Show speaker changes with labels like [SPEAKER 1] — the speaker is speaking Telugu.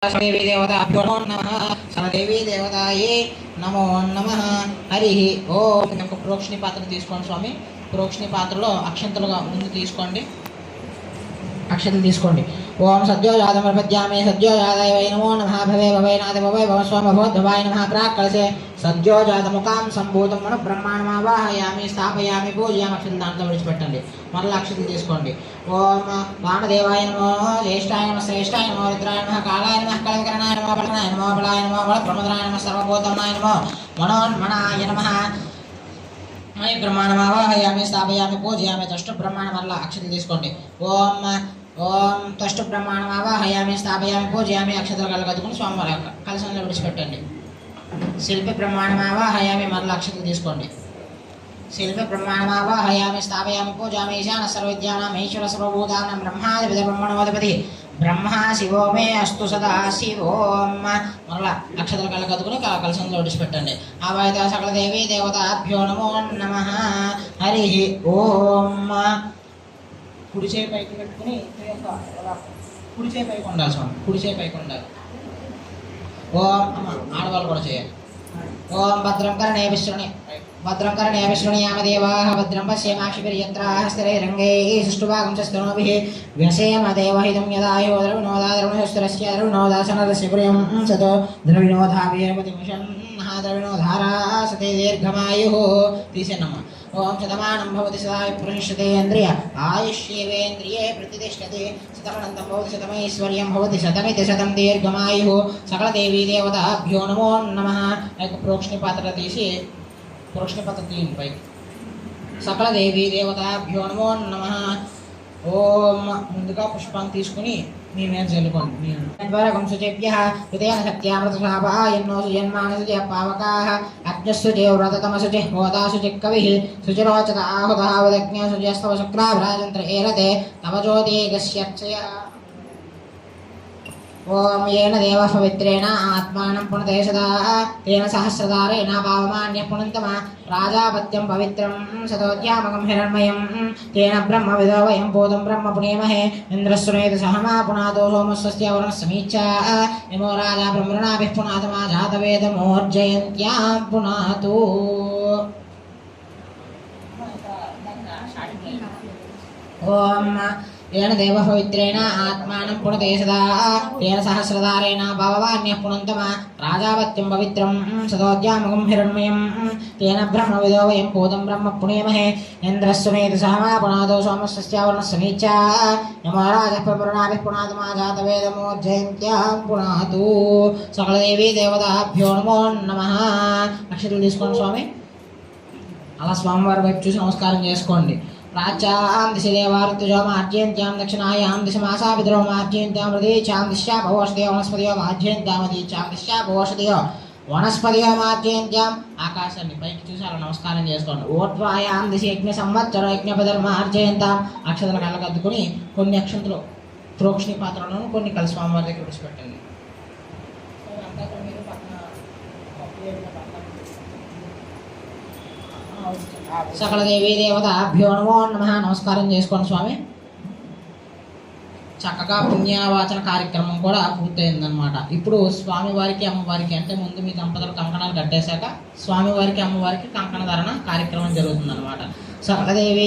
[SPEAKER 1] దేవీ దేవతాభ్యో నమః సరదేవీ దేవతాయే నమో నమః. హరి ఓం. ఒక ప్రోక్షణి పాత్ర తీసుకోండి స్వామి. ప్రోక్షణి పాత్రలో అక్షంతలుగా ముందు తీసుకోండి. అక్షతలు తీసుకోండి. ఓం సద్యోజాతమర్పద్యామి సద్యోజాతాయ వై నమో నమః. భవే భవైనాథ భవై భవ స్వామభవద్భవాయ నమః. ప్రాక్ కలశే సద్యోజాతముఖాం సంభూతం మన బ్రహ్మాండమావాహయామి స్థాపయామి పూజయామి. అక్షతలు దాంట్లో విడిచిపెట్టండి. మరలా అక్షతలు తీసుకోండి. ఓం వామదేవాయ నమో జ్యేష్ఠాయ నమః శ్రేష్ఠాయ నమో రుద్రాయ నమః కాళాయ నమః కళకరణాయ నమః బలనాయ నమః బలాయ నమః బల ప్రమదనాయ నమః సర్వభూతమనాయ నమః మనోన్మనాయ నమః. మై బ్రహ్మాండమావాహయామి స్థాపయామి పూజయామి. తష్టు బ్రహ్మాండ మరలా అక్షతలు తీసుకోండి. ఓం ఓం తష్టు బ్రహ్మాండమావాహయామి స్థాపయామి పూజయామి. అక్షతలు కళ్ళకద్దుకుని స్వామివారి కలశంలో విడిచిపెట్టండి. శిల్పి బ్రహ్మాండమావాహయామి. మరలా అక్షతలు తీసుకోండి. శిల్పి బ్రహ్మాండమావాహయామి స్థాపయామి పూజయామి. ఈశాన సర్వవిద్యానాం ఈశ్వర సర్వభూతానాం బ్రహ్మాధిపతి బ్రహ్మణోధిపతి బ్రహ్మ శివో మే అస్తు సదా శివోం. మరలా అక్షతలు కళ్ళకద్దుకుని కలశంలో విడిచిపెట్టండి. ఆవాహిత సకల దేవీ దేవతాభ్యో నమో నమః. హరి ఓం. కుడి చేయి పైకి పెట్టుకుని కుడి చేయి పైకి ఉండాలి స్వామి. కుడి చేయి పైకి ఉండాలి. ఓం అమ్మ ఆడవాళ్ళు కూడా చేయాలి. ఓం భద్రం కరణే విష్ణుయామ దేవాః భద్రం పశ్యేమాక్షిభిర్యత్రాః స్థిరైరంగైః సుష్ఠుభాగం చస్తనోభిః వ్యసేమ దేవహితం యదాయో ద్రవిణోదాద్రవిణోస్తరస్య ద్రవిణోదాసనరస్య ప్రియం సతో ద్రవిణోధావీరపతిమిషం ద్రవిణోధారా సతే దీర్ఘమాయుః. తీసేనమ్మ. ఓం శతమానం భవతి సదాయు పురుషిషతేంద్రియ ఆయుష్యేవేంద్రియే ప్రతిష్టతే శతమనంతం భవతి శతమైశ్వర్యం భవతి శతమితి శతం దీర్ఘమాయుః. సకల దేవీ దేవతాభ్యో నమో నమః. ప్రోక్షణి పాత్ర తీసి ప్రోక్షణి పాత్ర తీయండి పైకి. సకల దేవీ దేవతాభ్యో నమో నమః. ఓం. ముందుగా పుష్పాన్ని తీసుకుని మీ మీద చల్లుకోండి. శుచేభ్యః హృదయన సత్యామృతశాపాయన్నో సుజన్మానసుజ పావకాః అగ్నిశుచే వ్రతతమశుచి హోతాశుచి కవిః శుచిరోచత ఆహుతః వదజ్ఞ శుచిస్తవ శుక్రాభ్రాజంత్ర ఏరతే తవ జ్యోతిగస్యర్చయ. ఓం ఏన దేవః పవిత్రేణ ఆత్మానం పునతే సదా తేన సహస్రధారేణ భావమాన్యః పునంతమ రాజాపత్యం పవిత్రం శతోద్యామకం హిరణ్మయం తేన బ్రహ్మ విదో వయం భూతం బ్రహ్మ పుణేమహే ఇంద్రస్సునేత సహమా పునాదో సోమస్వస్య వరుణः సమీచ్చా యమో రాజా బ్రహ్మణాభిః పునాతమా జాతవేదమోర్జయంత్యాం పునాతు. ఓం ఏన దేవః పవిత్రేణ ఆత్మానం పునతే సదా తేన సహస్రధారేణ భవవాన్యః పునంతమ రాజాపత్యం పవిత్రం శతోద్యామకం హిరణ్మయం తేన బ్రహ్మ విదో వయం భూతం బ్రహ్మ పుణేమహే ఇంద్రస్సునేత సహమా పునాదో సోమస్య వరుణः సమీచ్చా యమో రాజः బ్రహ్మణాభిః పునాతమా జాతవేదమోర్జయంత్యాం పునాతు. సకల దేవీ దేవతాభ్యో నమో నమః. అక్షతలు తీసుకోండి స్వామి. అలా స్వామివారి వైపు చూసి నమస్కారం చేసుకోండి. ప్రాచ్యాం దిశ దేవార్తుజోమార్జయంత్యాం దక్షిణాయాం దిశమాసా పితరోమార్జయంత్యాం హృదీచాం దిశ్యా భవోషదయో వనస్పతియో మార్జయంత్యామదీచాం దిశ్యా భవోషదయో వనస్పతియో మార్జయంత్యాం. ఆకాశాన్ని పైకి చూసి అలా నమస్కారం చేసుకోండి. ఓర్ధ్వాయాం దిశ యజ్ఞ సంవత్సర యజ్ఞపదర్మార్జయంతాం. అక్షతల కళ్ళకద్దుకుని కొన్ని అక్షంతలు ప్రోక్షణి పాత్రలను కొన్ని కలిసి స్వామివారి దగ్గర విడిచిపెట్టండి. సకల దేవీ దేవతాభ్యో నమో నమః. నమస్కారం చేసుకోండి స్వామి. చక్కగా పుణ్యవాచన కార్యక్రమం కూడా పూర్తయిందనమాట. ఇప్పుడు స్వామివారికి అమ్మవారికి అంటే ముందు మీ దంపతులు కంకణాలు కట్టేశాక స్వామివారికి అమ్మవారికి కంకణ ధారణ కార్యక్రమం జరుగుతుందన్నమాట. సకల దేవీ